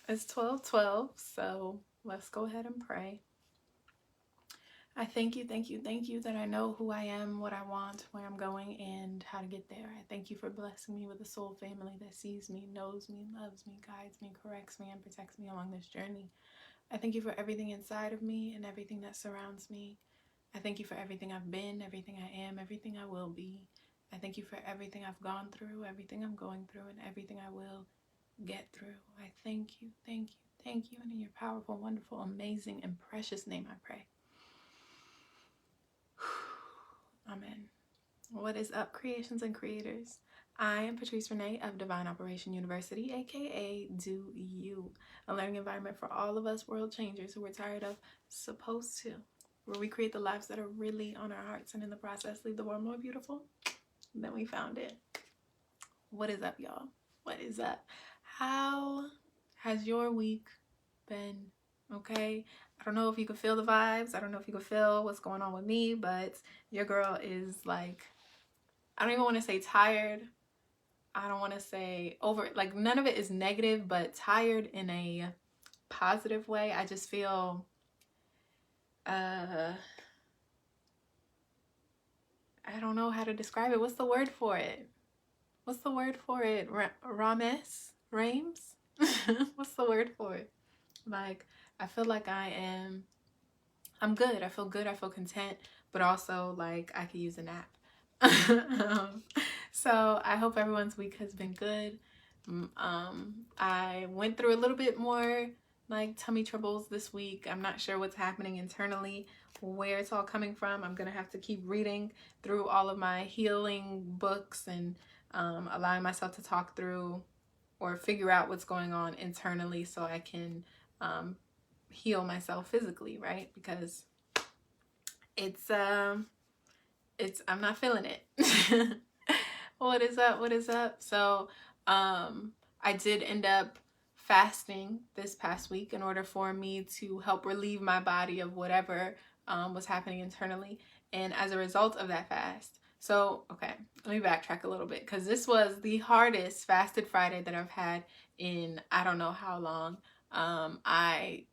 It's 12:12, so let's go ahead and pray. I thank you, thank you, thank you that I know who I am, what I want, where I'm going, and how to get there. I thank you for blessing me with a soul family that sees me, knows me, loves me, guides me, corrects me, and protects me along this journey. I thank you for everything inside of me and everything that surrounds me. I thank you for everything I've been, everything I am, everything I will be. I thank you for everything I've gone through, everything I'm going through, and everything I will get through. I thank you, thank you, thank you, and in your powerful, wonderful, amazing, and precious name I pray. Amen. What is up, creations and creators? I am Patrice Renee of Divine Operation University, aka Do You, a learning environment for all of us world changers who are tired of supposed to, where we create the lives that are really on our hearts and in the process leave the world more beautiful than we found it. What is up, y'all? What is up? How has your week been? Okay, I don't know if you can feel the vibes. I don't know if you can feel what's going on with me, but your girl is like, I don't even want to say tired. I don't want to say over, like none of it is negative, but tired in a positive way. I just feel I don't know how to describe it. What's the word for it? What's the word for it? Rames? Rames? What's the word for it? Like, I feel like I'm good. I feel good. I feel content, but also like I could use a nap. So I hope everyone's week has been good. I went through a little bit more like tummy troubles this week. I'm not sure what's happening internally, where it's all coming from. I'm gonna have to keep reading through all of my healing books and allowing myself to talk through or figure out what's going on internally so I can heal myself physically, right? Because it's I'm not feeling it. What is up? What is up? So I did end up fasting this past week in order for me to help relieve my body of whatever was happening internally. And as a result of that fast, so okay, let me backtrack a little bit, because this was the hardest fasted Friday that I've had in I don't know how long. I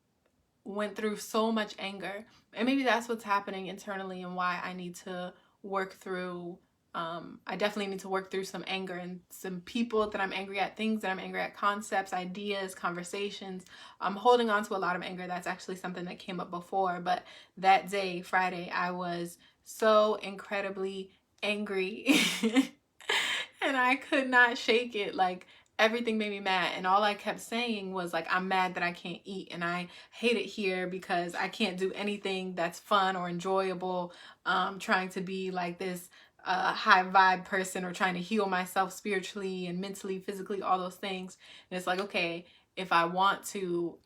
went through so much anger, and maybe that's what's happening internally and why I need to work through I definitely need to work through some anger and some people that I'm angry at, things that I'm angry at, concepts, ideas, conversations. I'm holding on to a lot of anger. That's actually something that came up before, but that day, Friday, I was so incredibly angry and I could not shake it. Like, everything made me mad, and all I kept saying was like, I'm mad that I can't eat, and I hate it here because I can't do anything that's fun or enjoyable, trying to be like this high vibe person or trying to heal myself spiritually and mentally, physically, all those things. And it's like, okay, if I want to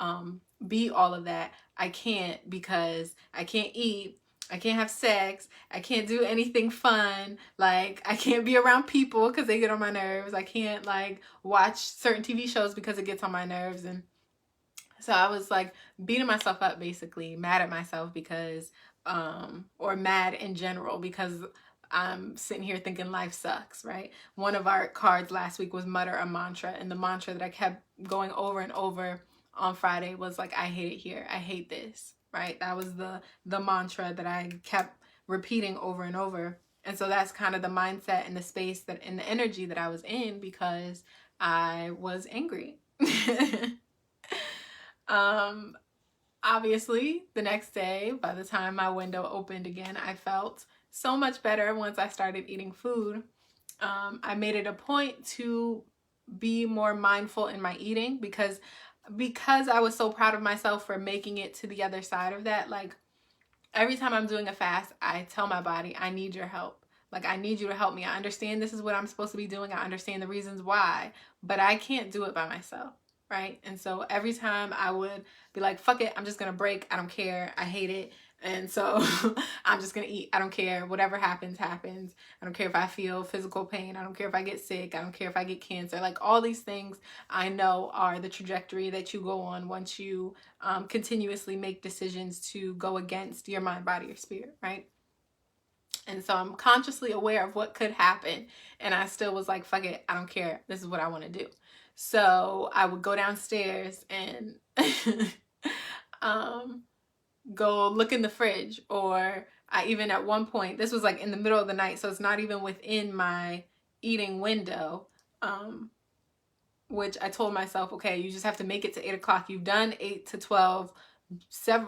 be all of that, I can't, because I can't eat, I can't have sex, I can't do anything fun, like I can't be around people because they get on my nerves, I can't like watch certain TV shows because it gets on my nerves. And so I was like beating myself up, basically mad at myself because or mad in general because I'm sitting here thinking life sucks, right? One of our cards last week was Mutter, a mantra, and the mantra that I kept going over and over on Friday was like, I hate it here, I hate this, right? That was the mantra that I kept repeating over and over. And so that's kind of the mindset and the space that and the energy that I was in because I was angry. Obviously, the next day, by the time my window opened again, I felt so much better once I started eating food. I made it a point to be more mindful in my eating because I was so proud of myself for making it to the other side of that. Like, every time I'm doing a fast, I tell my body, I need your help. Like, I need you to help me. I understand this is what I'm supposed to be doing. I understand the reasons why, but I can't do it by myself, right? And so every time I would be like, fuck it, I'm just going to break. I don't care. I hate it. And so I'm just going to eat. I don't care. Whatever happens, happens. I don't care if I feel physical pain. I don't care if I get sick. I don't care if I get cancer. Like, all these things I know are the trajectory that you go on once you continuously make decisions to go against your mind, body, or spirit, right? And so I'm consciously aware of what could happen. And I still was like, fuck it, I don't care. This is what I want to do. So I would go downstairs and go look in the fridge. Or I even at one point, this was like in the middle of the night, so it's not even within my eating window, which I told myself, okay, you just have to make it to 8 o'clock. You've done 8 to 12.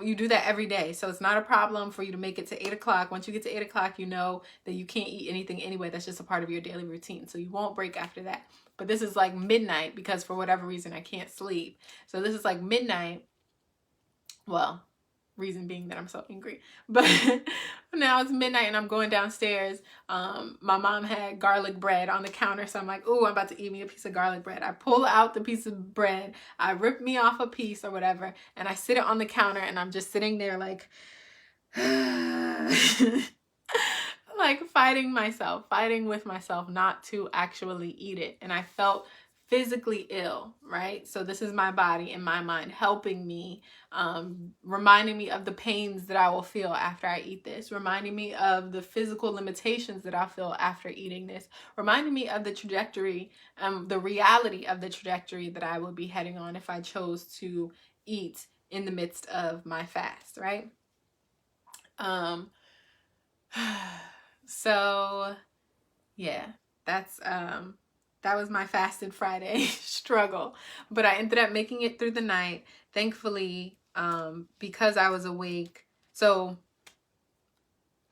You do that every day, so it's not a problem for you to make it to 8 o'clock. Once you get to 8 o'clock, you know that you can't eat anything anyway. That's just a part of your daily routine, so you won't break after that. But this is like midnight, because for whatever reason I can't sleep. So this is like midnight. Well, reason being that I'm so angry. But now it's midnight and I'm going downstairs. My mom had garlic bread on the counter, so I'm like, ooh, I'm about to eat me a piece of garlic bread. I pull out the piece of bread, I rip me off a piece or whatever, and I sit it on the counter, and I'm just sitting there like like fighting with myself not to actually eat it. And I felt physically ill, right? So this is my body and my mind helping me, reminding me of the pains that I will feel after I eat this, reminding me of the physical limitations that I'll feel after eating this, reminding me of the trajectory, the reality of the trajectory that I would be heading on if I chose to eat in the midst of my fast, right? So yeah, that was my fasted Friday struggle. But I ended up making it through the night, thankfully, because I was awake. So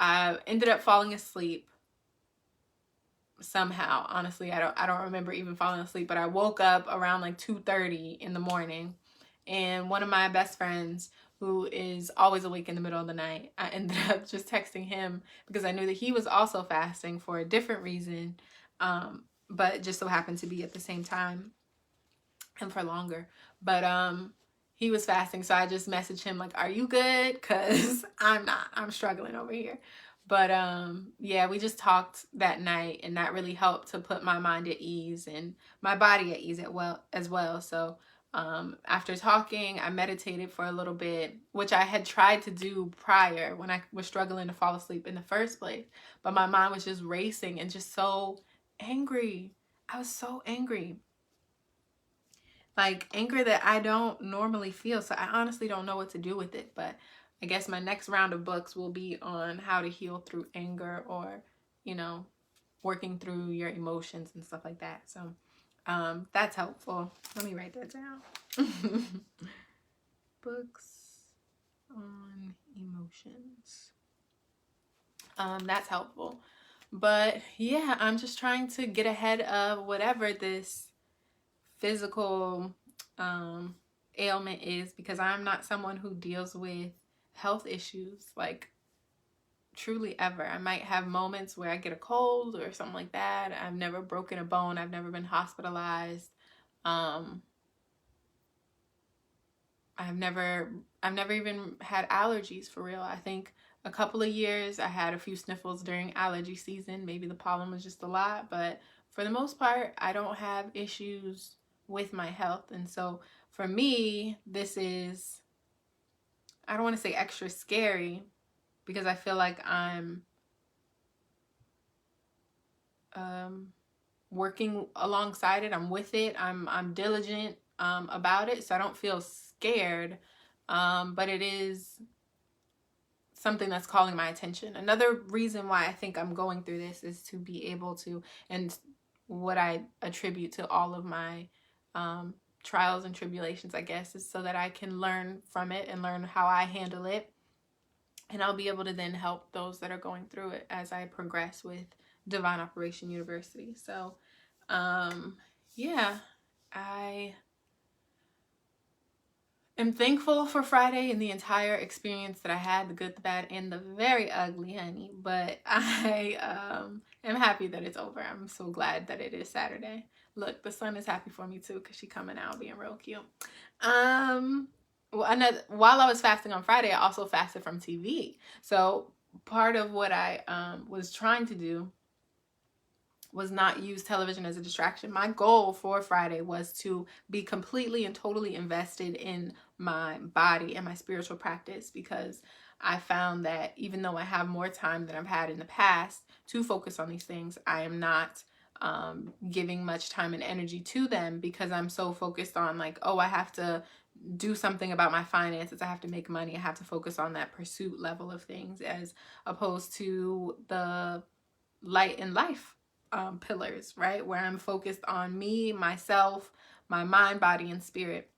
I ended up falling asleep somehow. Honestly, I don't remember even falling asleep, but I woke up around like 2:30 in the morning, and one of my best friends, who is always awake in the middle of the night, I ended up just texting him because I knew that he was also fasting for a different reason, but it just so happened to be at the same time and for longer. But he was fasting, so I just messaged him like, are you good? Because I'm not. I'm struggling over here. But yeah, we just talked that night, and that really helped to put my mind at ease and my body at ease as well. So after talking, I meditated for a little bit, which I had tried to do prior when I was struggling to fall asleep in the first place. But my mind was just racing and just so angry. I was so angry. Like anger that I don't normally feel. So I honestly don't know what to do with it. But I guess my next round of books will be on how to heal through anger, or, you know, working through your emotions and stuff like that. So that's helpful. Let me write that down. Books on emotions. That's helpful. But yeah, I'm just trying to get ahead of whatever this physical ailment is, because I'm not someone who deals with health issues like truly ever. I might have moments where I get a cold or something like that. I've never broken a bone. I've never been hospitalized. I've never even had allergies for real. I think a couple of years I had a few sniffles during allergy season. Maybe the pollen was just a lot, but for the most part, I don't have issues with my health. And so for me, this is, I don't want to say extra scary, because I feel like I'm working alongside it. I'm with it. I'm diligent about it, so I don't feel scared. But it is something that's calling my attention. Another reason why I think I'm going through this is to be able to, and what I attribute to all of my trials and tribulations, I guess, is so that I can learn from it and learn how I handle it. And I'll be able to then help those that are going through it as I progress with Divine Operation University. So, yeah, I am thankful for Friday and the entire experience that I had, the good, the bad, and the very ugly, honey. But I am happy that it's over. I'm so glad that it is Saturday. Look, the sun is happy for me too, because she's coming out being real cute. While I was fasting on Friday, I also fasted from TV. So part of what I was trying to do was not use television as a distraction. My goal for Friday was to be completely and totally invested in my body and my spiritual practice, because I found that even though I have more time than I've had in the past to focus on these things, I am not giving much time and energy to them because I'm so focused on like, oh, I have to do something about my finances. I have to make money. I have to focus on that pursuit level of things as opposed to the light and life pillars, right? Where I'm focused on me, myself, my mind, body, and spirit.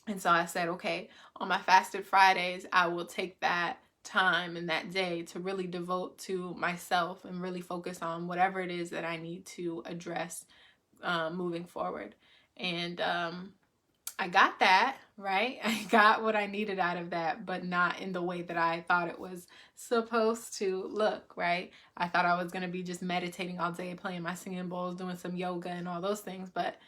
And so I said, okay, on my fasted Fridays, I will take that time and that day to really devote to myself and really focus on whatever it is that I need to address moving forward. And I got that, right? I got what I needed out of that, but not in the way that I thought it was supposed to look, right? I thought I was going to be just meditating all day, playing my singing bowls, doing some yoga and all those things, but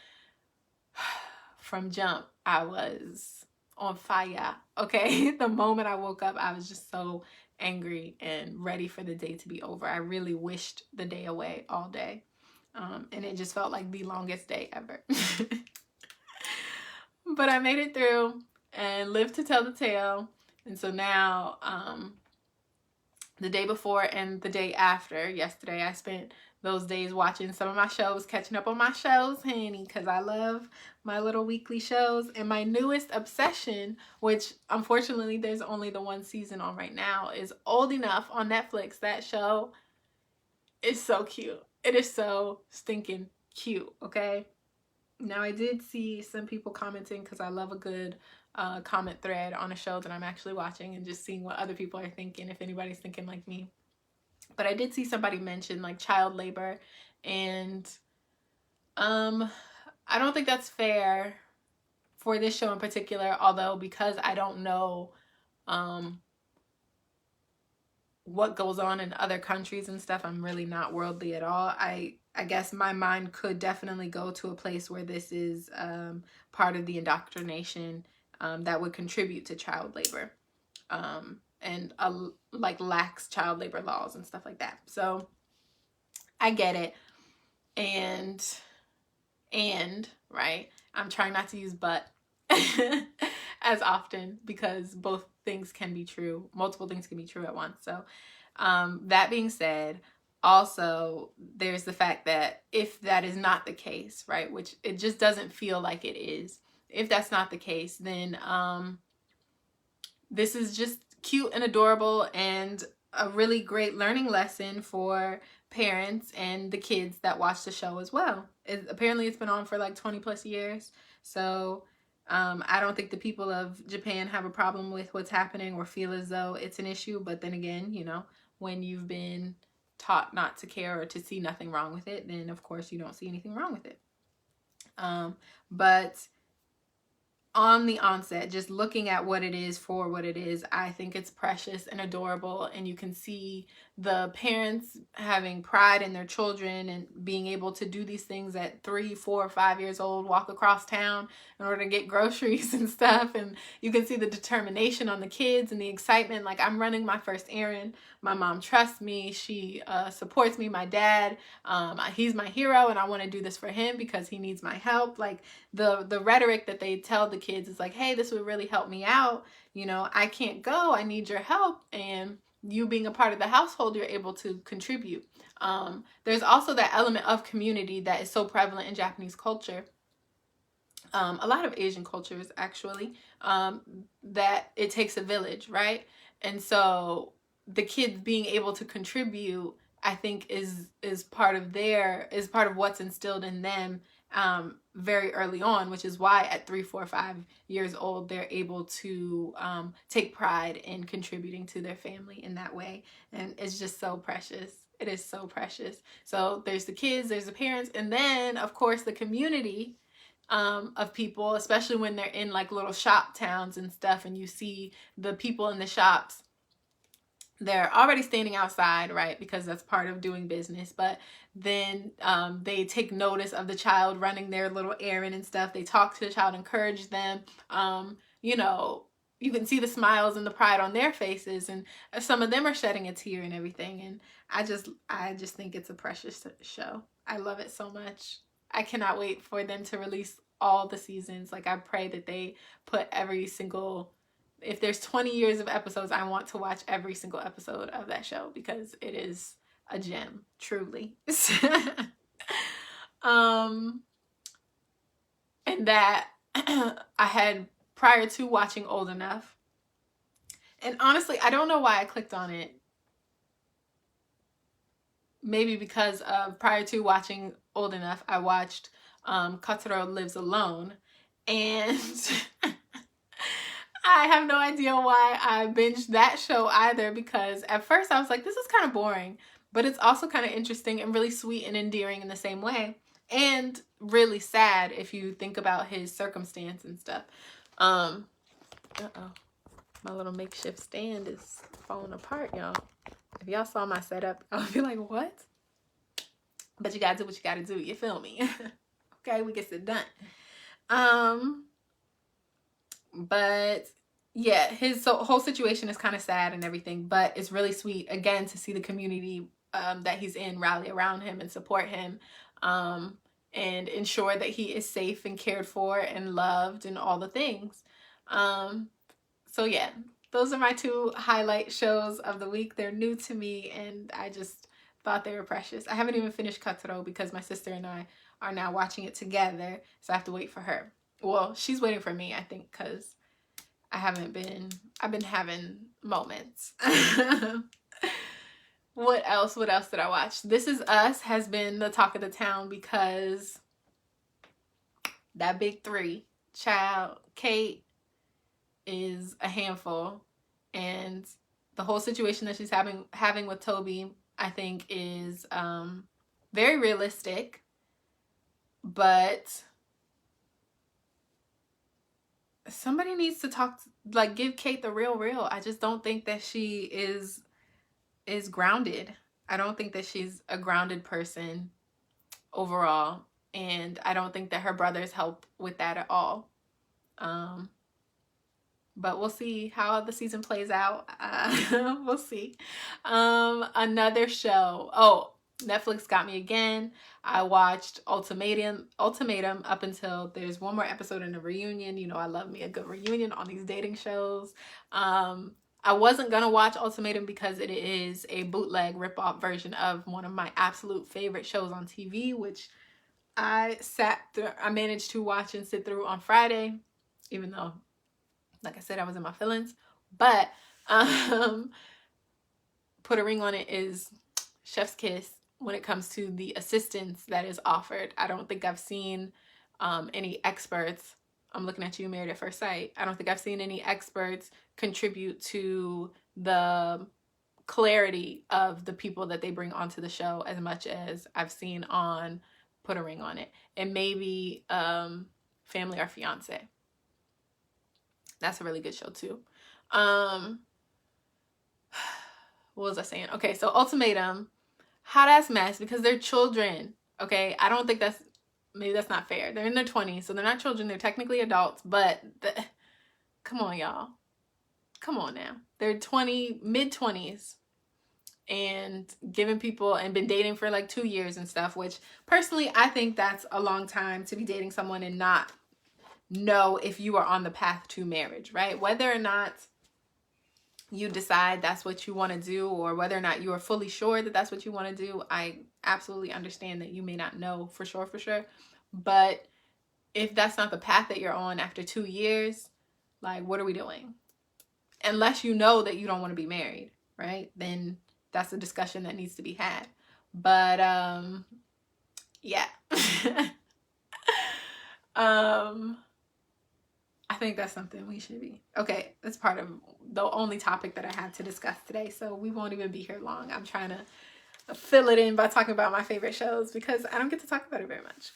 from jump, I was on fire, okay? The moment I woke up, I was just so angry and ready for the day to be over. I really wished the day away all day. And it just felt like the longest day ever. But I made it through and lived to tell the tale. And so now, the day before and the day after, yesterday, I spent those days watching some of my shows, catching up on my shows, honey, because I love my little weekly shows. And my newest obsession, which unfortunately there's only the one season on right now, is Old Enough on Netflix. That show is so cute. It is so stinking cute, okay? Now, I did see some people commenting because I love a good comment thread on a show that I'm actually watching and just seeing what other people are thinking, if anybody's thinking like me. But I did see somebody mention like child labor, and I don't think that's fair for this show in particular, although because I don't know what goes on in other countries and stuff, I'm really not worldly at all. I guess my mind could definitely go to a place where this is part of the indoctrination that would contribute to child labor and like lax child labor laws and stuff like that. So I get it. And right, I'm trying not to use but as often because both things can be true. Multiple things can be true at once. So that being said, also there's the fact that if that is not the case, right, which it just doesn't feel like it is, if that's not the case, then this is just cute and adorable and a really great learning lesson for parents and the kids that watch the show as well. Apparently it's been on for like 20 plus years. So I don't think the people of Japan have a problem with what's happening or feel as though it's an issue. But then again, you know, when you've been taught not to care or to see nothing wrong with it, then of course you don't see anything wrong with it. But on the onset, just looking at what it is for what it is, I think it's precious and adorable. And you can see the parents having pride in their children and being able to do these things at 3, 4, 5 years old, walk across town in order to get groceries and stuff. And you can see the determination on the kids and the excitement. Like, I'm running my first errand. My mom trusts me. She supports me. My dad, he's my hero, and I want to do this for him because he needs my help. Like, the rhetoric that they tell the kids is like, hey, this would really help me out. You know, I can't go. I need your help. And you being a part of the household, you're able to contribute. There's also that element of community that is so prevalent in Japanese culture. A lot of Asian cultures, actually, that it takes a village, right? And so the kids being able to contribute, I think, is part of what's instilled in them very early on, which is why at 3, 4, 5 years old, they're able to take pride in contributing to their family in that way. And it's just so precious. It is so precious. So there's the kids, there's the parents, and then of course the community of people, especially when they're in like little shop towns and stuff, and you see the people in the shops. They're already standing outside, right? Because that's part of doing business. But then they take notice of the child running their little errand and stuff. They talk to the child, encourage them. You know, you can see the smiles and the pride on their faces. And some of them are shedding a tear and everything. And I just think it's a precious show. I love it so much. I cannot wait for them to release all the seasons. Like, I pray that they put every single if there's 20 years of episodes, I want to watch every single episode of that show because it is a gem, truly. And that I had prior to watching Old Enough. And honestly, I don't know why I clicked on it. Maybe because of prior to watching Old Enough, I watched Kotaro Lives Alone. And I have no idea why I binged that show either, because at first I was like, this is kind of boring, but it's also kind of interesting and really sweet and endearing in the same way, and really sad if you think about his circumstance and stuff. Uh-oh. My little makeshift stand is falling apart, y'all. If y'all saw my setup, I would be like, what? But you gotta do what you gotta do, you feel me? Okay, we get it done. But yeah, his whole situation is kind of sad and everything, but it's really sweet, again, to see the community that he's in rally around him and support him, and ensure that he is safe and cared for and loved and all the things. So yeah, those are my two highlight shows of the week. They're new to me and I just thought they were precious. I haven't even finished Kotaro because my sister and I are now watching it together, so I have to wait for her. Well, she's waiting for me, I think, because I've been having moments. What else did I watch? This Is Us has been the talk of the town because that big three, child, Kate is a handful, and the whole situation that she's having with Toby, I think, is very realistic, but somebody needs to give Kate the real. I just don't think that she is grounded. I don't think that she's a grounded person overall, and I don't think that her brothers help with that at all. But we'll see how the season plays out. We'll see. Another show. Oh, Netflix got me again. I watched Ultimatum up until there's one more episode in the reunion. You know, I love me a good reunion on these dating shows. I wasn't gonna watch Ultimatum because it is a bootleg ripoff version of one of my absolute favorite shows on TV, which I managed to watch and sit through on Friday, even though, like I said, I was in my feelings. But Put a Ring on It is chef's kiss when it comes to the assistance that is offered. I don't think I've seen any experts. I'm looking at you, Married at First Sight. I don't think I've seen any experts contribute to the clarity of the people that they bring onto the show as much as I've seen on Put a Ring on It. And maybe Family or Fiance. That's a really good show too. What was I saying? Okay, so Ultimatum, hot ass mess because they're children. Okay, I don't think maybe that's not fair. They're in their 20s, so they're not children. They're technically adults, but come on, y'all. Come on now. They're mid-20s and giving people and been dating for like 2 years and stuff, which personally, I think that's a long time to be dating someone and not know if you are on the path to marriage, right? Whether or not you decide that's what you want to do, or whether or not you are fully sure that that's what you want to do, I absolutely understand that you may not know for sure. But if that's not the path that you're on after 2 years, like, what are we doing? Unless you know that you don't want to be married, right? Then that's a discussion that needs to be had. But yeah. I think that's something we should be. Okay, that's part of the only topic that I had to discuss today, so we won't even be here long. I'm trying to fill it in by talking about my favorite shows because I don't get to talk about it very much.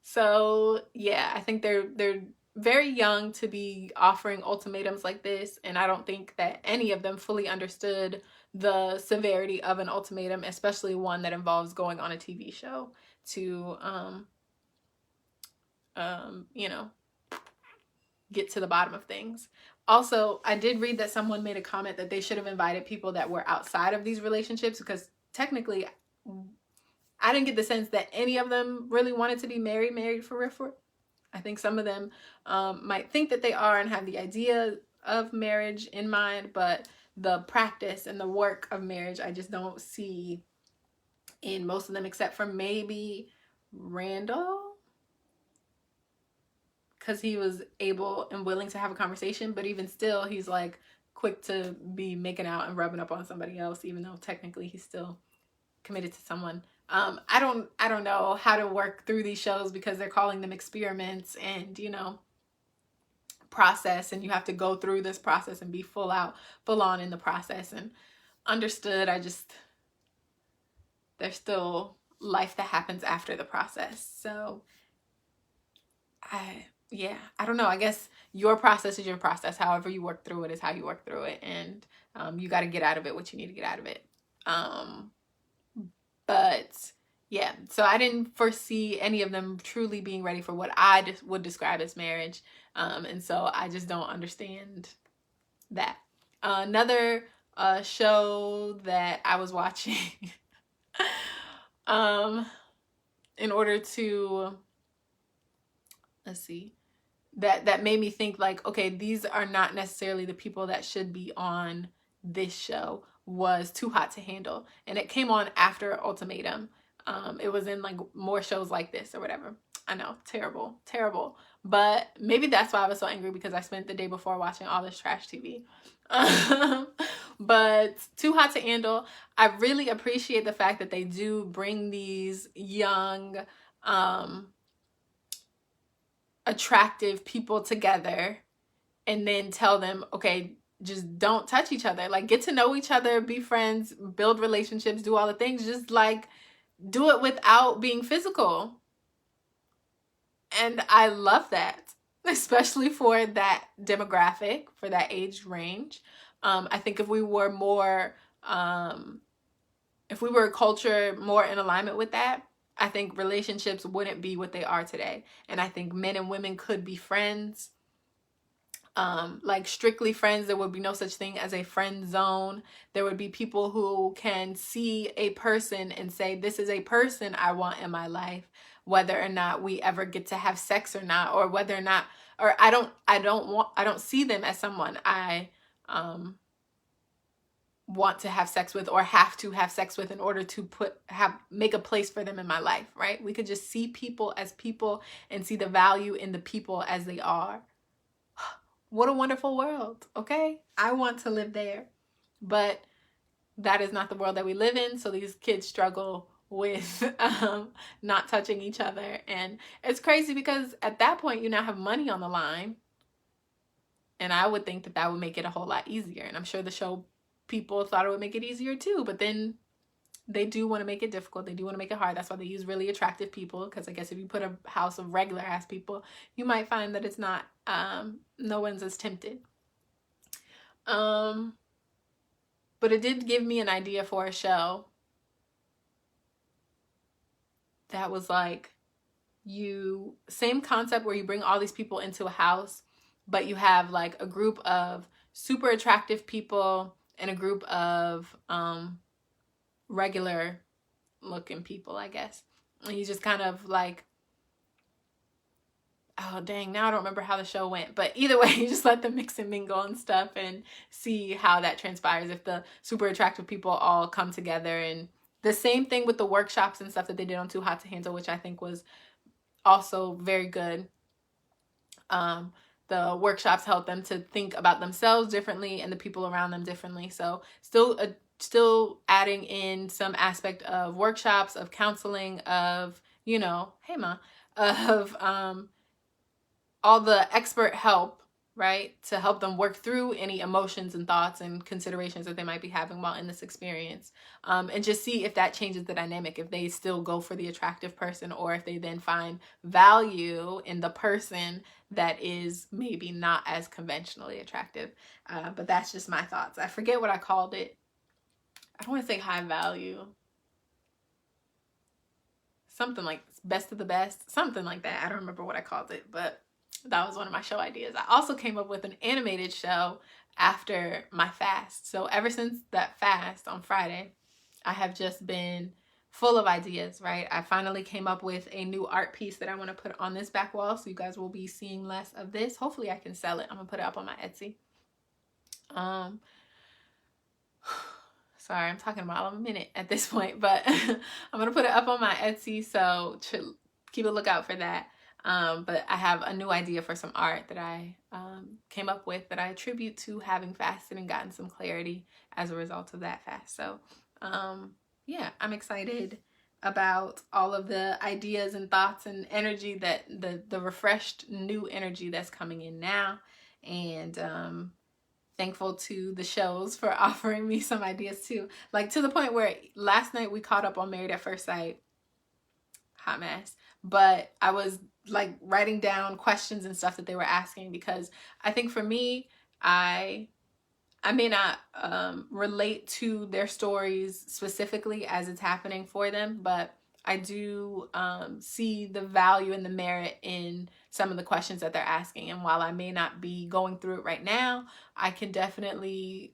So yeah, I think they're very young to be offering ultimatums like this, and I don't think that any of them fully understood the severity of an ultimatum, especially one that involves going on a TV show to you know, get to the bottom of things. Also, I did read that someone made a comment that they should have invited people that were outside of these relationships, because technically I didn't get the sense that any of them really wanted to be married for real. I think some of them might think that they are and have the idea of marriage in mind, but the practice and the work of marriage I just don't see in most of them, except for maybe Randall, because he was able and willing to have a conversation, but even still he's like quick to be making out and rubbing up on somebody else, even though technically he's still committed to someone. I don't know how to work through these shows because they're calling them experiments, and you know, process, and you have to go through this process and be full on in the process. And understood, there's still life that happens after the process. So I don't know. I guess your process is your process. However you work through it is how you work through it. And you got to get out of it what you need to get out of it. But yeah, so I didn't foresee any of them truly being ready for what I would describe as marriage. And so I just don't understand that. Another show that I was watching in order to, let's see, that made me think like, okay, these are not necessarily the people that should be on this show, was Too Hot to Handle. And it came on after Ultimatum. It was in like more shows like this or whatever. I know, terrible, terrible. But maybe that's why I was so angry, because I spent the day before watching all this trash TV. But Too Hot to Handle, I really appreciate the fact that they do bring these young, attractive people together and then tell them, okay, just don't touch each other. Like, get to know each other, be friends, build relationships, do all the things. Just like do it without being physical. And I love that, especially for that demographic, for that age range. I think if we were more, if we were a culture more in alignment with that, I think relationships wouldn't be what they are today. And I think men and women could be friends, like strictly friends. There would be no such thing as a friend zone. There would be people who can see a person and say, this is a person I want in my life, whether or not we ever get to have sex or not, or whether or not, or I don't see them as someone I want to have sex with or have to have sex with in order to make a place for them in my life, right? We could just see people as people and see the value in the people as they are. What a wonderful world, okay? I want to live there. But that is not the world that we live in, so these kids struggle with not touching each other. And it's crazy because at that point you now have money on the line, and I would think that would make it a whole lot easier. And I'm sure the show people thought it would make it easier too, but then they do want to make it difficult. They do want to make it hard. That's why they use really attractive people, because I guess if you put a house of regular ass people, you might find that it's not, no one's as tempted. But it did give me an idea for a show that was like, same concept where you bring all these people into a house, but you have like a group of super attractive people and a group of regular looking people, I guess. And you just kind of like, oh dang, now I don't remember how the show went, but either way, you just let them mix and mingle and stuff and see how that transpires if the super attractive people all come together. And the same thing with the workshops and stuff that they did on Too Hot to Handle, which I think was also very good. The workshops help them to think about themselves differently and the people around them differently. So still adding in some aspect of workshops, of counseling, of, you know, hey ma, of all the expert help, right, to help them work through any emotions and thoughts and considerations that they might be having while in this experience, and just see if that changes the dynamic, if they still go for the attractive person, or if they then find value in the person that is maybe not as conventionally attractive. But that's just my thoughts. I forget what I called it. I don't want to say high value. Something like best of the best. Something like that. I don't remember what I called it, but that was one of my show ideas. I also came up with an animated show after my fast. So ever since that fast on Friday, I have just been full of ideas, right? I finally came up with a new art piece that I want to put on this back wall. So you guys will be seeing less of this. Hopefully I can sell it. I'm going to put it up on my Etsy. Um, sorry, I'm talking about a minute at this point, but I'm going to put it up on my Etsy, so keep a lookout for that. But I have a new idea for some art that I came up with that I attribute to having fasted and gotten some clarity as a result of that fast. So yeah, I'm excited about all of the ideas and thoughts and energy that the refreshed new energy that's coming in now. And thankful to the shows for offering me some ideas too. Like to the point where last night we caught up on Married at First Sight. Hot mess. But I was like writing down questions and stuff that they were asking, because I think for me, I may not relate to their stories specifically as it's happening for them, but I do see the value and the merit in some of the questions that they're asking. And while I may not be going through it right now, I can definitely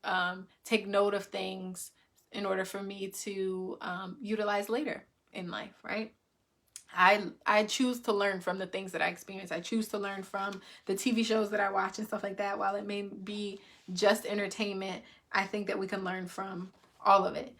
take note of things in order for me to utilize later in life, right? I choose to learn from the things that I experience. I choose to learn from the TV shows that I watch and stuff like that. While it may be just entertainment, I think that we can learn from all of it.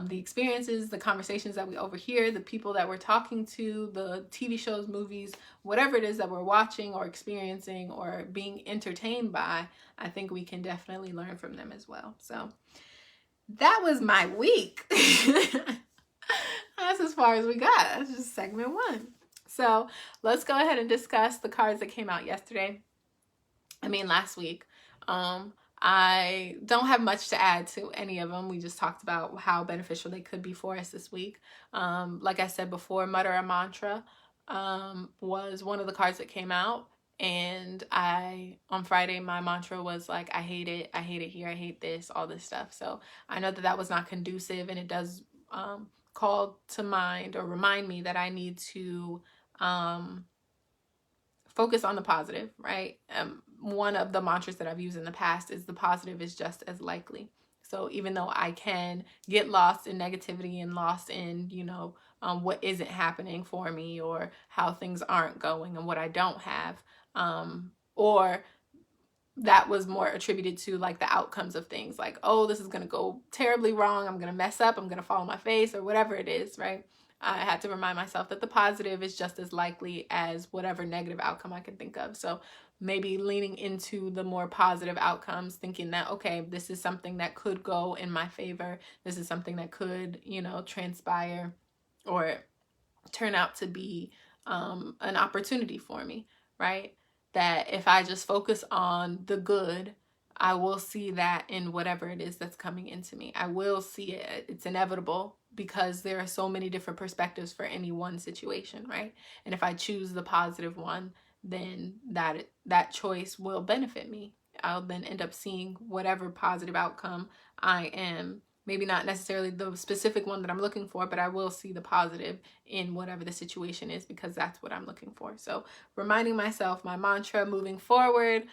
The experiences, the conversations that we overhear, the people that we're talking to, the TV shows, movies, whatever it is that we're watching or experiencing or being entertained by, I think we can definitely learn from them as well. So that was my week. That's as far as we got. That's just segment 1. So let's go ahead and discuss the cards that came out last week. I don't have much to add to any of them. We just talked about how beneficial they could be for us this week. Like I said before, Mutter a Mantra was one of the cards that came out. And on Friday, my mantra was like, I hate it here, I hate this, all this stuff. So I know that was not conducive, and it does call to mind or remind me that I need to focus on the positive, right? One of the mantras that I've used in the past is the positive is just as likely. So even though I can get lost in negativity and lost in, what isn't happening for me or how things aren't going and what I don't have, or that was more attributed to like the outcomes of things, like, oh, this is going to go terribly wrong, I'm going to mess up, I'm going to fall on my face, or whatever it is, right? I had to remind myself that the positive is just as likely as whatever negative outcome I can think of. So maybe leaning into the more positive outcomes, thinking that, okay, this is something that could go in my favor. This is something that could, transpire or turn out to be an opportunity for me, right? That if I just focus on the good, I will see that in whatever it is that's coming into me. I will see it. It's inevitable, because there are so many different perspectives for any one situation, right? And if I choose the positive one, then that choice will benefit me. I'll then end up seeing whatever positive outcome I am. Maybe not necessarily the specific one that I'm looking for, but I will see the positive in whatever the situation is, because that's what I'm looking for. So reminding myself my mantra moving forward,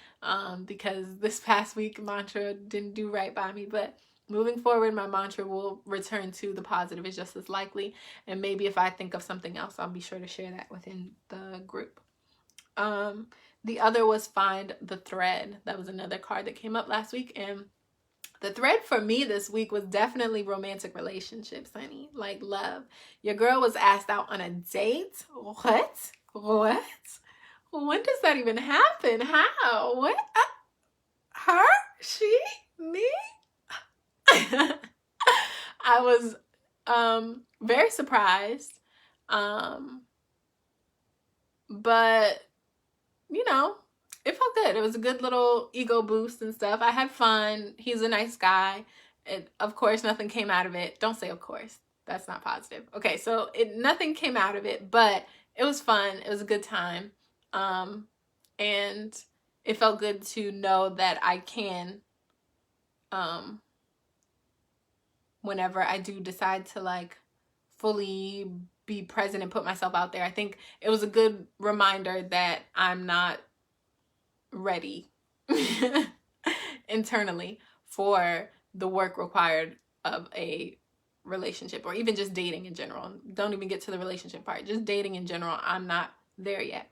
because this past week mantra didn't do right by me, but moving forward, my mantra will return to the positive is just as likely. And maybe if I think of something else, I'll be sure to share that within the group. The other was Find the Thread. That was another card that came up last week. And the thread for me this week was definitely romantic relationships, honey. Like love. Your girl was asked out on a date. What? When does that even happen? How? What? Her? She? Me? I was very surprised. But it felt good. It was a good little ego boost and stuff. I had fun. He's a nice guy. Of course, nothing came out of it. Don't say of course. That's not positive. Okay, so nothing came out of it, but it was fun. It was a good time. And it felt good to know that I can, whenever I do decide to like fully be present and put myself out there, I think it was a good reminder that I'm not ready internally for the work required of a relationship, or even just dating in general. Don't even get to the relationship part. Just dating in general, I'm not there yet.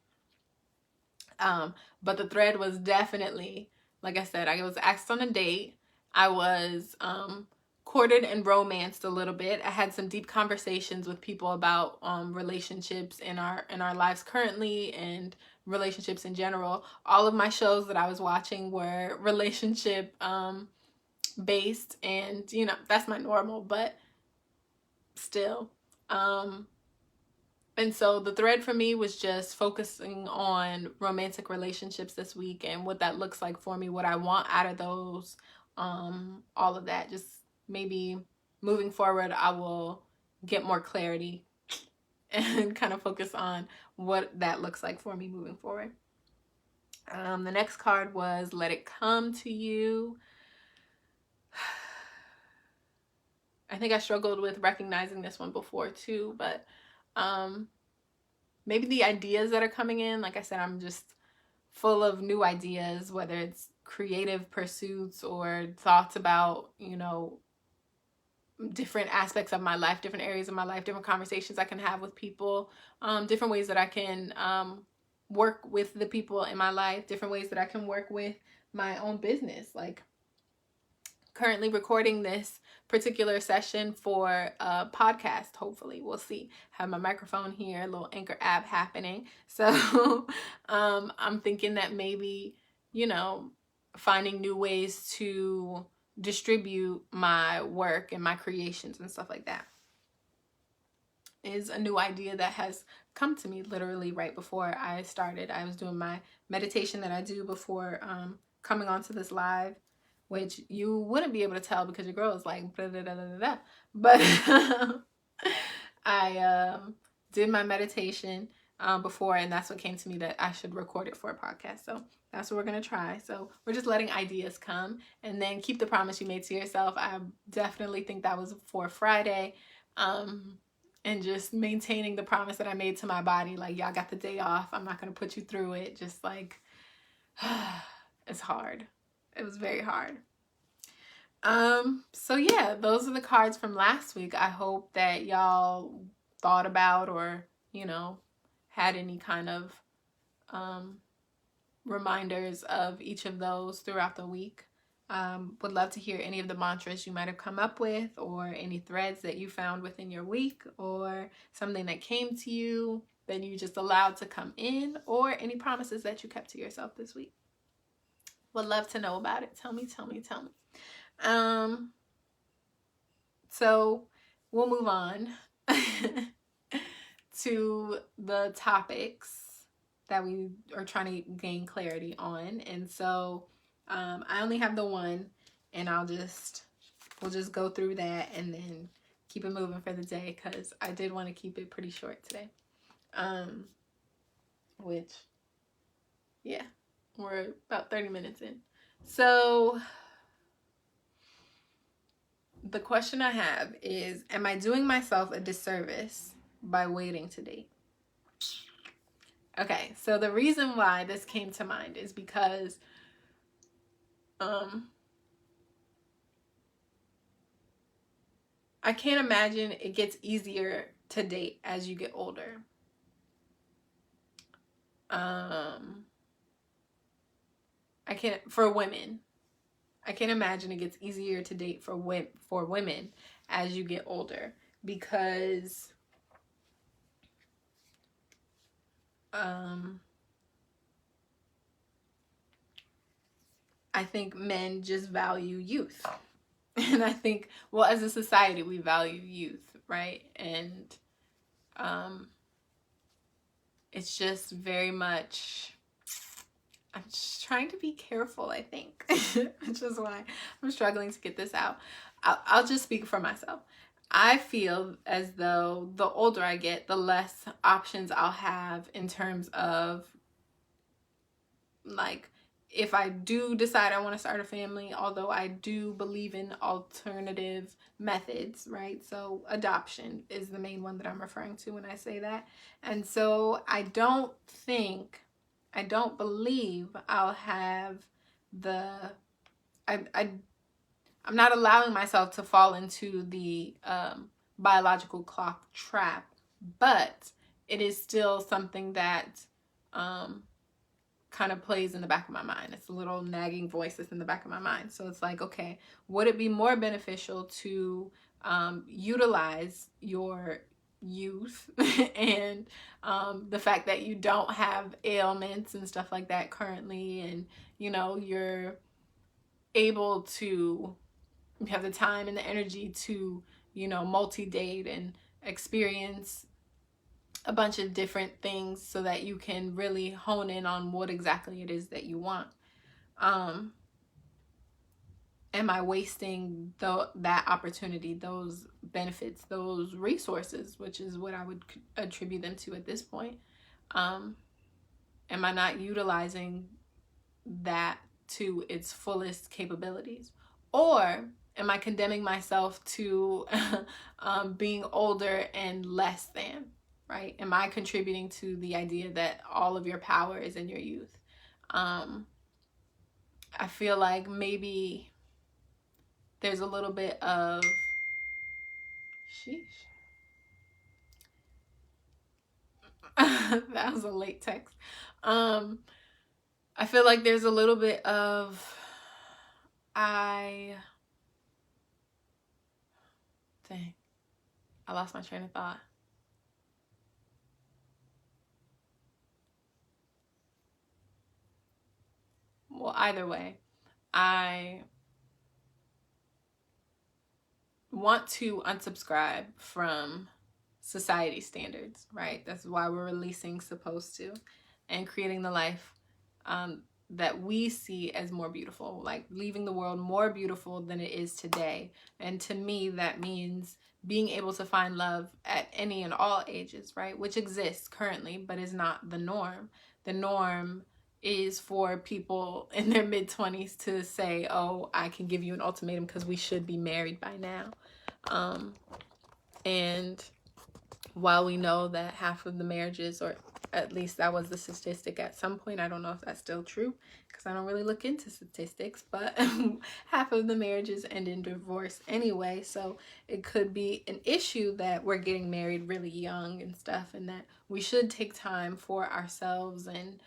But the thread was definitely like I said, I was asked on a date. I was courted and romanced a little bit. I had some deep conversations with people about relationships in our lives currently and relationships in general. All of my shows that I was watching were relationship based, and you know, that's my normal, but still. And so the thread for me was just focusing on romantic relationships this week and what that looks like for me, what I want out of those, all of that. Just maybe moving forward, I will get more clarity and kind of focus on what that looks like for me moving forward. The next card was Let It Come to You. I think I struggled with recognizing this one before too, but maybe the ideas that are coming in, like I said, I'm just full of new ideas, whether it's creative pursuits or thoughts about, you know, different aspects of my life, different areas of my life, different conversations I can have with people, different ways that I can work with the people in my life, different ways that I can work with my own business. Like currently recording this particular session for a podcast. Hopefully, we'll see. Have my microphone here, a little Anchor app happening. So I'm thinking that maybe, you know, finding new ways to distribute my work and my creations and stuff like that is a new idea that has come to me literally right before I started. I was doing my meditation that I do before coming onto this live, which you wouldn't be able to tell because your girl is like blah, blah, blah, blah, blah. But I did my meditation before, and that's what came to me, that I should record it for a podcast. So that's what we're gonna try. So we're just letting ideas come, and then keep the promise you made to yourself. I definitely think that was for Friday, and just maintaining the promise that I made to my body, like, y'all got the day off, I'm not gonna put you through it. Just like it's hard. It was very hard. So yeah, those are the cards from last week. I hope that y'all thought about, or, you know, had any kind of reminders of each of those throughout the week. Would love to hear any of the mantras you might have come up with, or any threads that you found within your week, or something that came to you that you just allowed to come in, or any promises that you kept to yourself this week. Would love to know about it. Tell me. So we'll move on to the topics that we are trying to gain clarity on. And so I only have the one, and we'll just go through that and then keep it moving for the day, because I did want to keep it pretty short today. Which, yeah, we're about 30 minutes in. So the question I have is, am I doing myself a disservice by waiting to date? Okay, so the reason why this came to mind is because I can't imagine it gets easier to date as you get older. I can't, for women, I can't imagine it gets easier to date for women as you get older, because I think men just value youth. And I think, well, as a society, we value youth, right? And it's just very much, I'm just trying to be careful, I think, which is why I'm struggling to get this out. I'll just speak for myself. I feel as though the older I get, the less options I'll have in terms of, like, if I do decide I want to start a family, although I do believe in alternative methods, right? So adoption is the main one that I'm referring to when I say that. And so I don't believe I'll have I'm not allowing myself to fall into the biological clock trap, but it is still something that kind of plays in the back of my mind. It's a little nagging voice that's in the back of my mind. So it's like, okay, would it be more beneficial to utilize your youth and the fact that you don't have ailments and stuff like that currently, and you know, you're able to have the time and the energy to, you know, multi-date and experience a bunch of different things so that you can really hone in on what exactly it is that you want. Am I wasting that opportunity, those benefits, those resources, which is what I would attribute them to at this point? Am I not utilizing that to its fullest capabilities? Or am I condemning myself to being older and less than, right? Am I contributing to the idea that all of your power is in your youth? I feel like maybe there's a little bit of, sheesh. That was a late text. I feel like there's a little bit of, dang, I lost my train of thought. Well, either way, I want to unsubscribe from society standards, right? That's why we're releasing Supposed To and creating the life that we see as more beautiful, like leaving the world more beautiful than it is today. And to me, that means being able to find love at any and all ages, right? Which exists currently, but is not the norm. The norm is for people in their mid-20s to say, oh, I can give you an ultimatum because we should be married by now. And while we know that half of the marriages, or at least that was the statistic at some point, I don't know if that's still true because I don't really look into statistics, but half of the marriages end in divorce anyway. So it could be an issue that we're getting married really young and stuff, and that we should take time for ourselves, and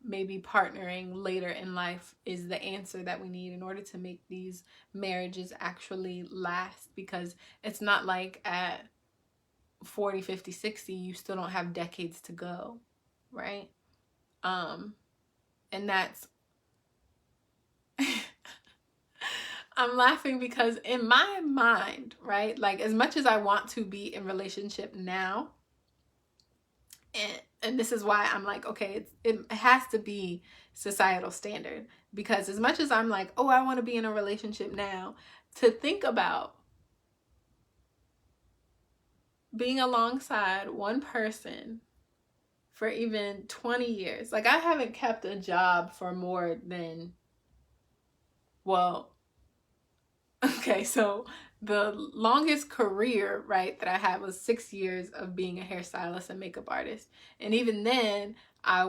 maybe partnering later in life is the answer that we need in order to make these marriages actually last, because it's not like at 40, 50, 60, you still don't have decades to go, right? And that's, I'm laughing because in my mind, right, like as much as I want to be in relationship now, and this is why I'm like, okay, it has to be societal standard, because as much as I'm like, oh, I want to be in a relationship now, to think about being alongside one person for even 20 years. Like, I haven't kept a job for more than, well, okay, so the longest career, right, that I had was 6 years of being a hairstylist and makeup artist. And even then, I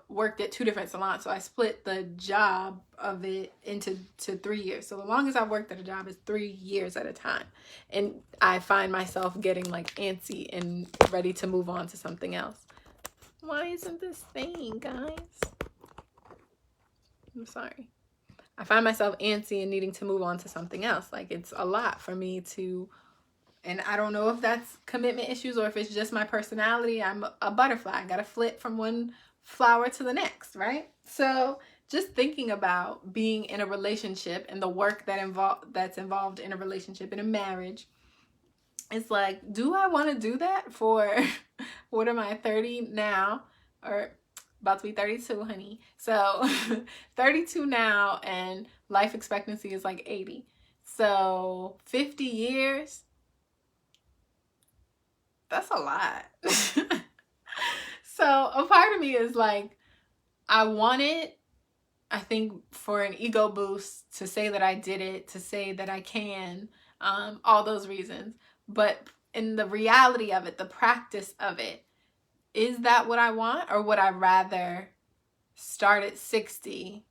worked at 2 different salons, so I split the job of it into 3 years. So the longest I've worked at a job is 3 years at a time. And I find myself getting like antsy and ready to move on to something else. Why isn't this thing, guys? I'm sorry. I find myself antsy and needing to move on to something else. Like, it's a lot for me to, and I don't know if that's commitment issues or if it's just my personality. I'm a butterfly. I gotta flip from one flower to the next, right? So just thinking about being in a relationship and the work that's involved in a relationship, in a marriage, it's like, do I want to do that for, what am I, 30 now, or about to be 32, honey. So 32 now, and life expectancy is like 80. So 50 years, that's a lot. So a part of me is like, I want it, I think, for an ego boost, to say that I did it, to say that I can, all those reasons. But in the reality of it, the practice of it, is that what I want? Or would I rather start at 60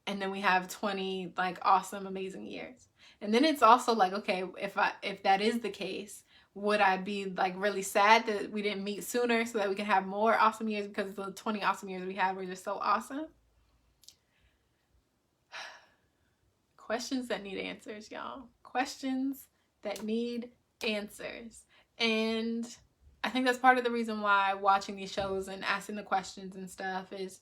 and then we have 20 like awesome, amazing years? And then it's also like, okay, if that is the case, would I be like really sad that we didn't meet sooner so that we can have more awesome years because the 20 awesome years we had were just so awesome? Questions that need answers, y'all. Questions that need answers. And I think that's part of the reason why watching these shows and asking the questions and stuff is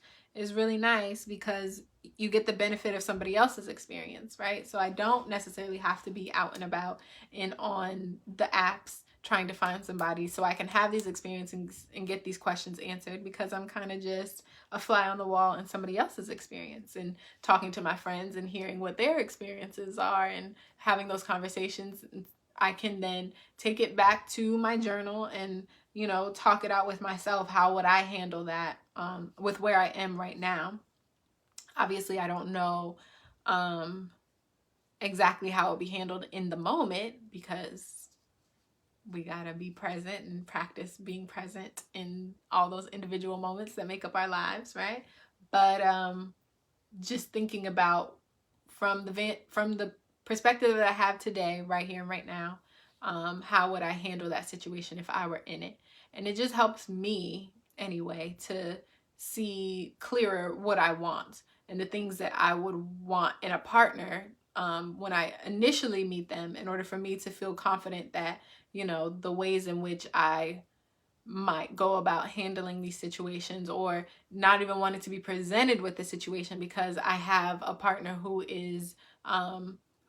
really nice, because you get the benefit of somebody else's experience, right? So I don't necessarily have to be out and about and on the apps trying to find somebody so I can have these experiences and get these questions answered, because I'm kind of just a fly on the wall in somebody else's experience, and talking to my friends and hearing what their experiences are and having those conversations. I can then take it back to my journal and, you know, talk it out with myself. How would I handle that with where I am right now? Obviously, I don't know exactly how it would be handled in the moment, because we gotta be present and practice being present in all those individual moments that make up our lives, right? But just thinking about from the perspective that I have today, right here and right now, how would I handle that situation if I were in it? And it just helps me anyway to see clearer what I want and the things that I would want in a partner when I initially meet them, in order for me to feel confident that, you know, the ways in which I might go about handling these situations, or not even wanting to be presented with the situation, because I have a partner who is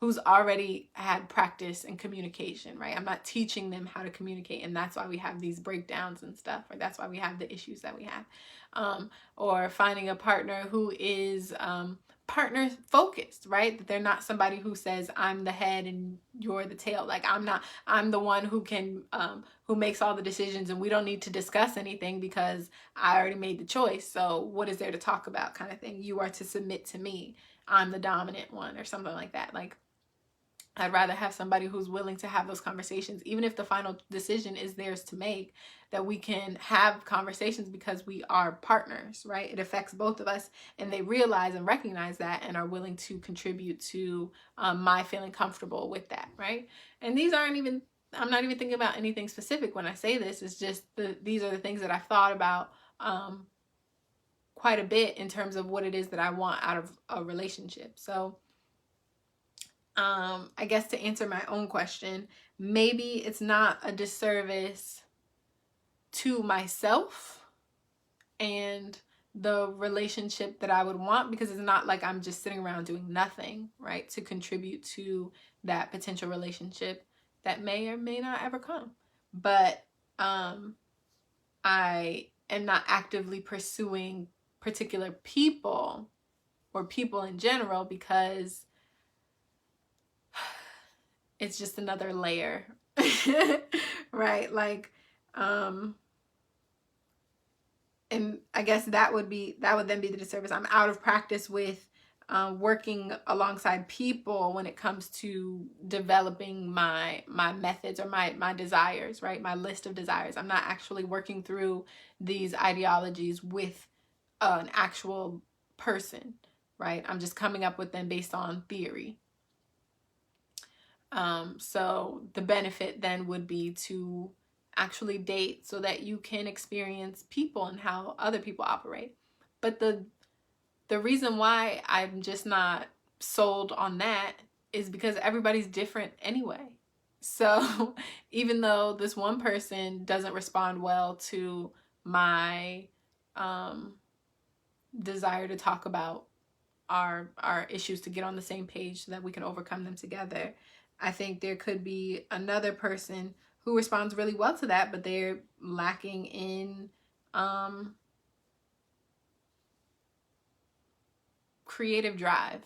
who's already had practice in communication, right? I'm not teaching them how to communicate, and that's why we have these breakdowns and stuff, or that's why we have the issues that we have. Or finding a partner who is partner focused, right? That they're not somebody who says, I'm the head and you're the tail. Like, I'm the one who can who makes all the decisions, and we don't need to discuss anything because I already made the choice. So what is there to talk about, kind of thing? You are to submit to me. I'm the dominant one, or something like that. Like, I'd rather have somebody who's willing to have those conversations, even if the final decision is theirs to make, that we can have conversations, because we are partners, right? It affects both of us, and they realize and recognize that and are willing to contribute to my feeling comfortable with that, right? And these aren't even, I'm not even thinking about anything specific when I say this. It's just these are the things that I've thought about quite a bit in terms of what it is that I want out of a relationship. So I guess to answer my own question, maybe it's not a disservice to myself and the relationship that I would want, because it's not like I'm just sitting around doing nothing, right, to contribute to that potential relationship that may or may not ever come. But I am not actively pursuing particular people or people in general, because it's just another layer, right? Like, and I guess that would then be the disservice. I'm out of practice with working alongside people when it comes to developing my methods, or my desires, right? My list of desires. I'm not actually working through these ideologies with an actual person, right? I'm just coming up with them based on theory. So the benefit then would be to actually date so that you can experience people and how other people operate. But the reason why I'm just not sold on that is because everybody's different anyway. So even though this one person doesn't respond well to my desire to talk about our issues, to get on the same page so that we can overcome them together, I think there could be another person who responds really well to that, but they're lacking in creative drive,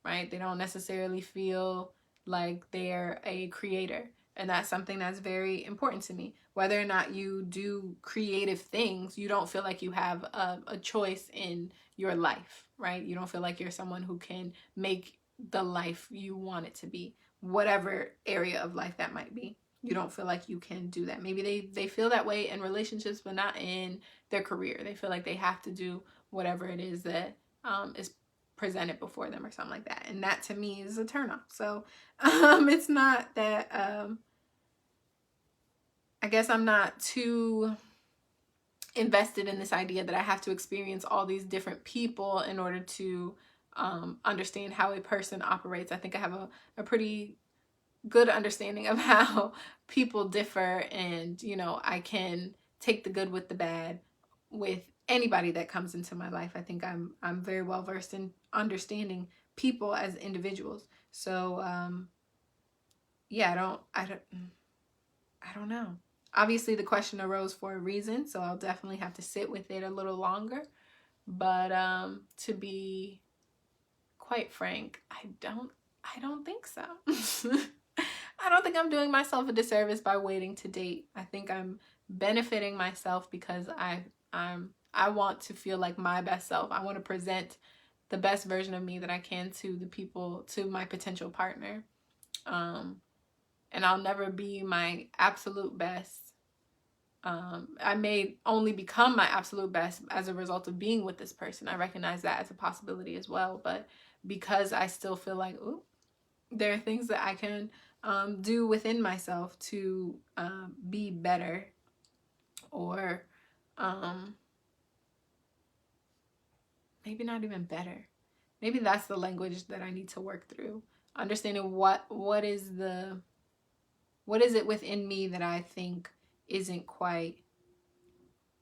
right? They don't necessarily feel like they're a creator. And that's something that's very important to me. Whether or not you do creative things, you don't feel like you have a choice in your life, right? You don't feel like you're someone who can make the life you want it to be, whatever area of life that might be. You don't feel like you can do that. Maybe they feel that way in relationships, but not in their career. They feel like they have to do whatever it is that is presented before them, or something like that. And that to me is a turn off. So it's not that I guess I'm not too invested in this idea that I have to experience all these different people in order to understand how a person operates. I think I have a pretty good understanding of how people differ, and you know, I can take the good with the bad with anybody that comes into my life. I think I'm very well versed in understanding people as individuals. So yeah, I don't know. Obviously the question arose for a reason, so I'll definitely have to sit with it a little longer. But to be quite frank, I don't think so. I don't think I'm doing myself a disservice by waiting to date. I think I'm benefiting myself because I want to feel like my best self. I want to present the best version of me that I can to the people, to my potential partner. And I'll never be my absolute best. I may only become my absolute best as a result of being with this person. I recognize that as a possibility as well. But because I still feel like, ooh, there are things that I can do within myself to be better, or maybe not even better. Maybe that's the language that I need to work through. Understanding what is it within me that I think isn't quite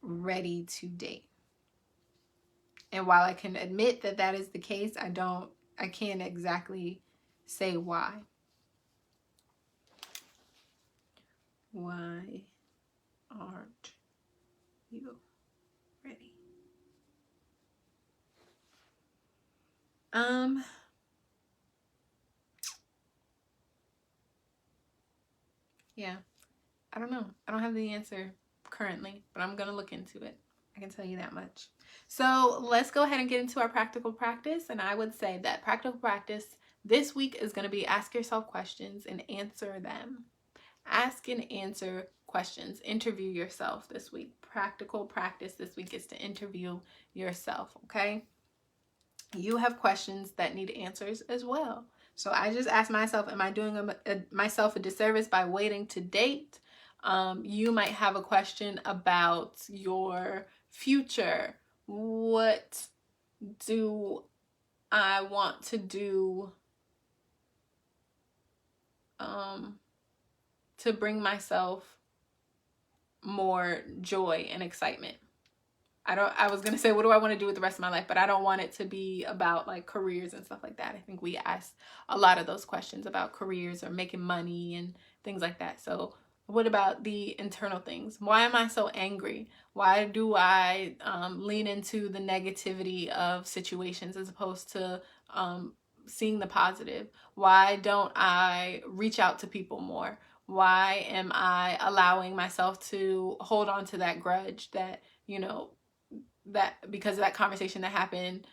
ready to date. And while I can admit that that is the case, I can't exactly say why. Why aren't you ready? Yeah, I don't know. I don't have the answer currently, but I'm going to look into it. I can tell you that much. So let's go ahead and get into our practical practice. And I would say that practical practice this week is going to be ask yourself questions and answer them. Ask and answer questions. Interview yourself this week. Practical practice this week is to interview yourself, okay? You have questions that need answers as well. So I just asked myself, am I doing myself a disservice by waiting to date? You might have a question about your future. What do I want to do to bring myself more joy and excitement? I was gonna say, what do I want to do with the rest of my life? But I don't want it to be about like careers and stuff like that. I think we ask a lot of those questions about careers or making money and things like that. So what about the internal things? Why am I so angry? Why do I lean into the negativity of situations as opposed to seeing the positive? Why don't I reach out to people more? Why am I allowing myself to hold on to that grudge that, you know, that because of that conversation that happened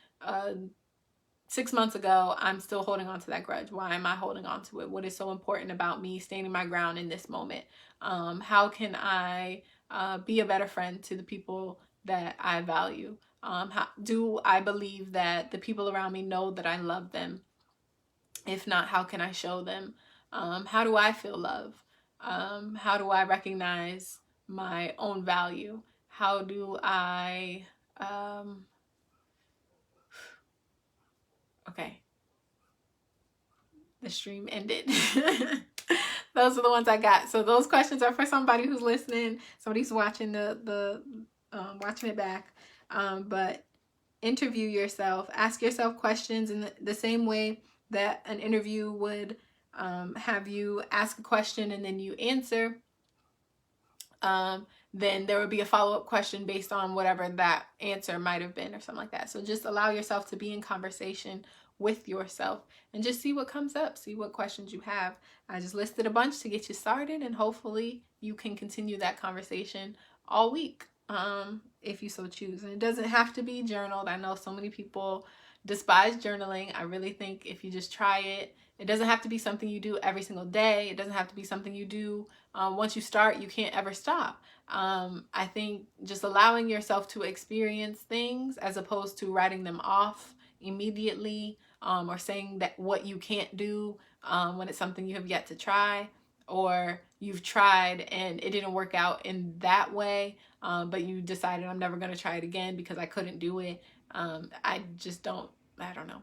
6 months ago, I'm still holding on to that grudge? Why am I holding on to it? What is so important about me standing my ground in this moment? How can I be a better friend to the people that I value? How do I believe that the people around me know that I love them? If not, how can I show them? How do I feel love? How do I recognize my own value? How do I okay, the stream ended. Those are the ones I got. So those questions are for somebody who's listening, somebody who's watching watching it back. But interview yourself. Ask yourself questions in the same way that an interview would have you ask a question and then you answer. Then there would be a follow-up question based on whatever that answer might have been or something like that. So just allow yourself to be in conversation with yourself and just see what comes up, see what questions you have. I just listed a bunch to get you started, and hopefully you can continue that conversation all week if you so choose. And it doesn't have to be journaled. I know so many people despise journaling. I really think if you just try it, it doesn't have to be something you do every single day. It doesn't have to be something you do once you start, you can't ever stop. I think just allowing yourself to experience things as opposed to writing them off immediately, or saying that what you can't do when it's something you have yet to try, or you've tried and it didn't work out in that way, but you decided I'm never going to try it again because I couldn't do it. I don't know.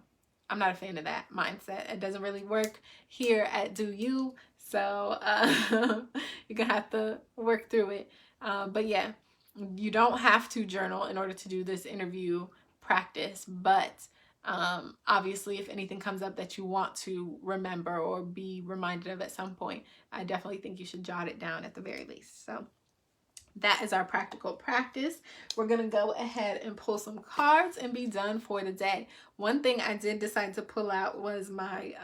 I'm not a fan of that mindset. It doesn't really work here at Do You. So you're going to have to work through it. But yeah, you don't have to journal in order to do this interview practice. But obviously, if anything comes up that you want to remember or be reminded of at some point, I definitely think you should jot it down at the very least. So that is our practical practice. We're going to go ahead and pull some cards and be done for the day. One thing I did decide to pull out was my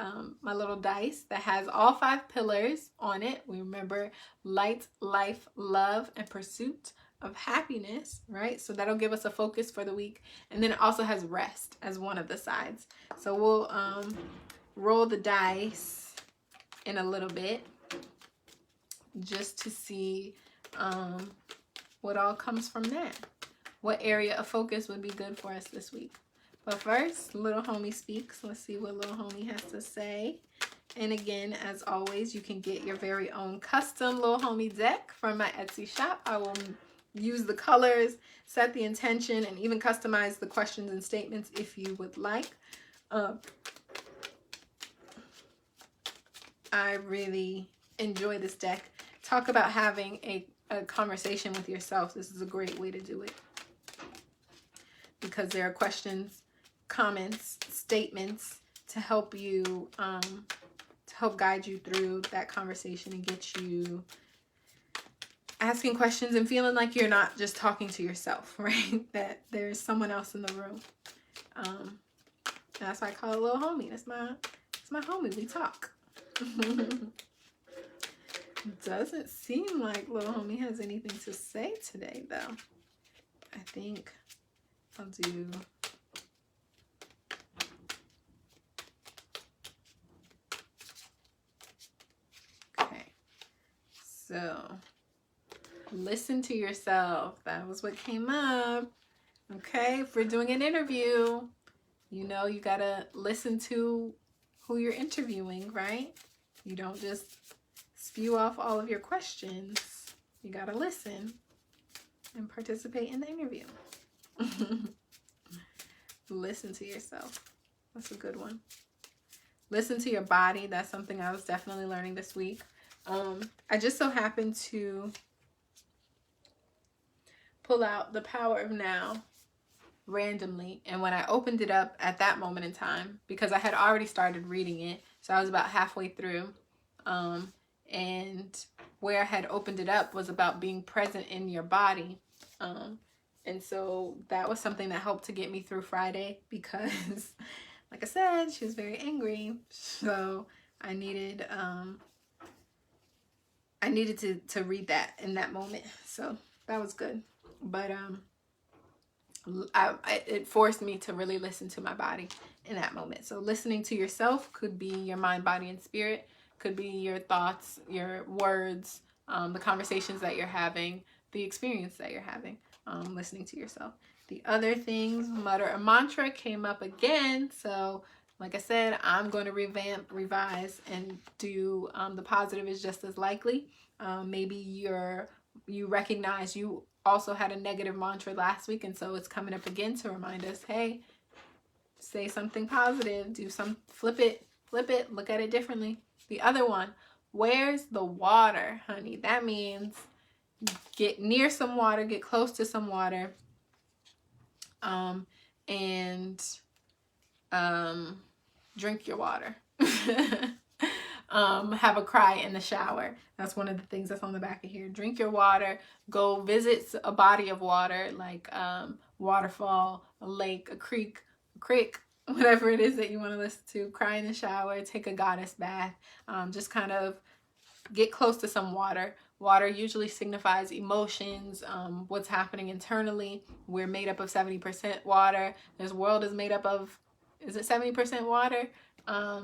my little dice that has all 5 pillars on it. We remember light, life, love, and pursuit of happiness, right? So that'll give us a focus for the week. And then it also has rest as one of the sides. So we'll roll the dice in a little bit just to see what all comes from that. What area of focus would be good for us this week? But first, Lil Homie speaks. Let's see what Lil Homie has to say. And again, as always, you can get your very own custom Lil Homie deck from my Etsy shop. I will use the colors, set the intention, and even customize the questions and statements if you would like. I really enjoy this deck. Talk about having a conversation with yourself. This is a great way to do it because there are questions, comments, statements to help you, to help guide you through that conversation and get you asking questions and feeling like you're not just talking to yourself, right? That there's someone else in the room. That's why I call it Lil Homie. It's my homie. We talk. Doesn't seem like Lil Homie has anything to say today, though. I think I'll do... Okay. So, listen to yourself. That was what came up. Okay, if we're doing an interview, you know you gotta listen to who you're interviewing, right? You don't just spew off all of your questions. You gotta listen and participate in the interview. Listen to yourself. That's a good one. Listen to your body. That's something I was definitely learning this week. I just so happened to pull out The Power of Now randomly, and when I opened it up at that moment in time, because I had already started reading it, so I was about halfway through, and where I had opened it up was about being present in your body, and so that was something that helped to get me through Friday, because like I said, she was very angry, so I needed to read that in that moment, so that was good. But it forced me to really listen to my body in that moment. So listening to yourself could be your mind, body, and spirit. Could be your thoughts, your words, the conversations that you're having, the experience that you're having, listening to yourself. The other things, mutter a mantra came up again. So like I said, I'm going to revamp, revise, and do the positive is just as likely. Maybe you recognize you also had a negative mantra last week, and so it's coming up again to remind us, hey, say something positive, flip it, look at it differently. The other one, where's the water, honey? That means get near some water, get close to some water, and drink your water. Have a cry in the shower. That's one of the things that's on the back of here. Drink your water. Go visit a body of water, like waterfall, a lake, a creek, whatever it is that you want to listen to. Cry in the shower. Take a goddess bath. Just kind of get close to some water. Water usually signifies emotions, what's happening internally. We're made up of 70% water. This world is made up of, is it 70% water?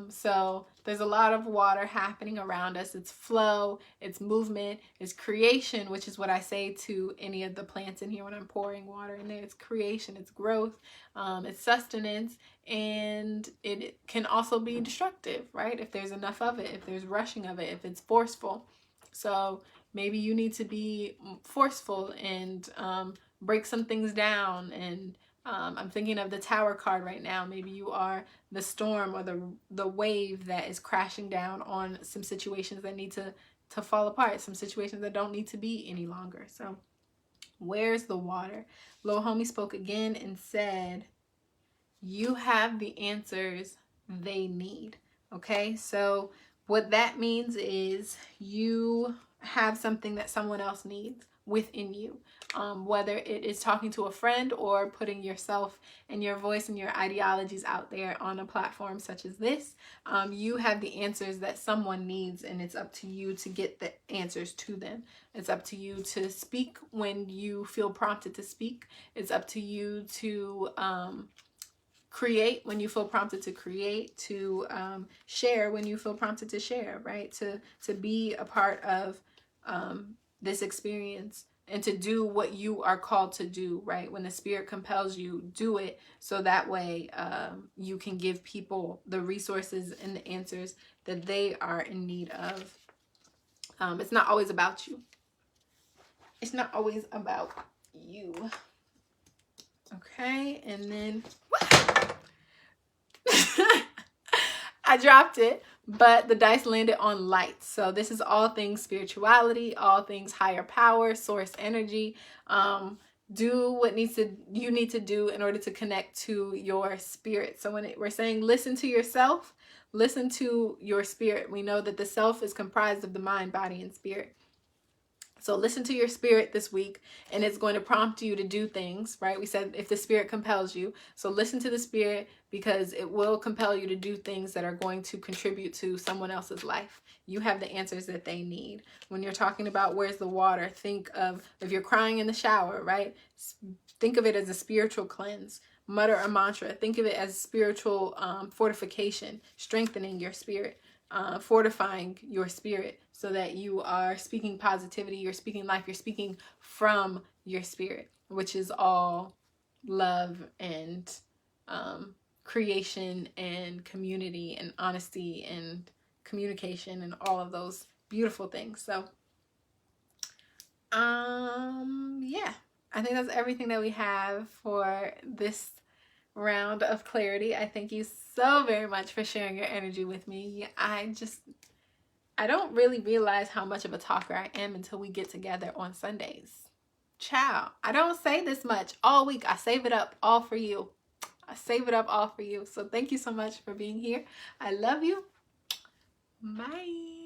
So there's a lot of water happening around us. It's flow, it's movement, it's creation, which is what I say to any of the plants in here when I'm pouring water in there. It's creation, it's growth, it's sustenance, and it can also be destructive, right? If there's enough of it, if there's rushing of it, if it's forceful. So maybe you need to be forceful and break some things down. And I'm thinking of the Tower card right now. Maybe you are the storm or the wave that is crashing down on some situations that need to fall apart, some situations that don't need to be any longer. So where's the water? Lil Homie spoke again and said, you have the answers they need. Okay, so what that means is you have something that someone else needs within you, whether it is talking to a friend or putting yourself and your voice and your ideologies out there on a platform such as this. You have the answers that someone needs, and it's up to you to get the answers to them. It's up to you to speak when you feel prompted to speak. It's up to you to create when you feel prompted to create, to share when you feel prompted to share, right? To be a part of this experience and to do what you are called to do, right? When the Spirit compels you, do it, so that way you can give people the resources and the answers that they are in need of. It's not always about you. It's not always about you. Okay, and then I dropped it, but the dice landed on light. So this is all things spirituality, all things higher power, source energy. Do what you need to do in order to connect to your spirit. So when we're saying listen to yourself, listen to your spirit. We know that the self is comprised of the mind, body, and spirit. So listen to your spirit this week, and it's going to prompt you to do things, right? We said if the Spirit compels you. So listen to the Spirit, because it will compel you to do things that are going to contribute to someone else's life. You have the answers that they need. When you're talking about where's the water, think of, if you're crying in the shower, right? Think of it as a spiritual cleanse. Mutter a mantra. Think of it as spiritual fortification, strengthening your spirit. Fortifying your spirit so that you are speaking positivity, you're speaking life, you're speaking from your spirit, which is all love and creation and community and honesty and communication and all of those beautiful things. So yeah, I think that's everything that we have for this round of clarity. I thank you so very much for sharing your energy with me. I don't really realize how much of a talker I am until we get together on Sundays. Ciao. I don't say this much all week. I save it up all for you. I save it up all for you. So thank you so much for being here. I love you. Bye.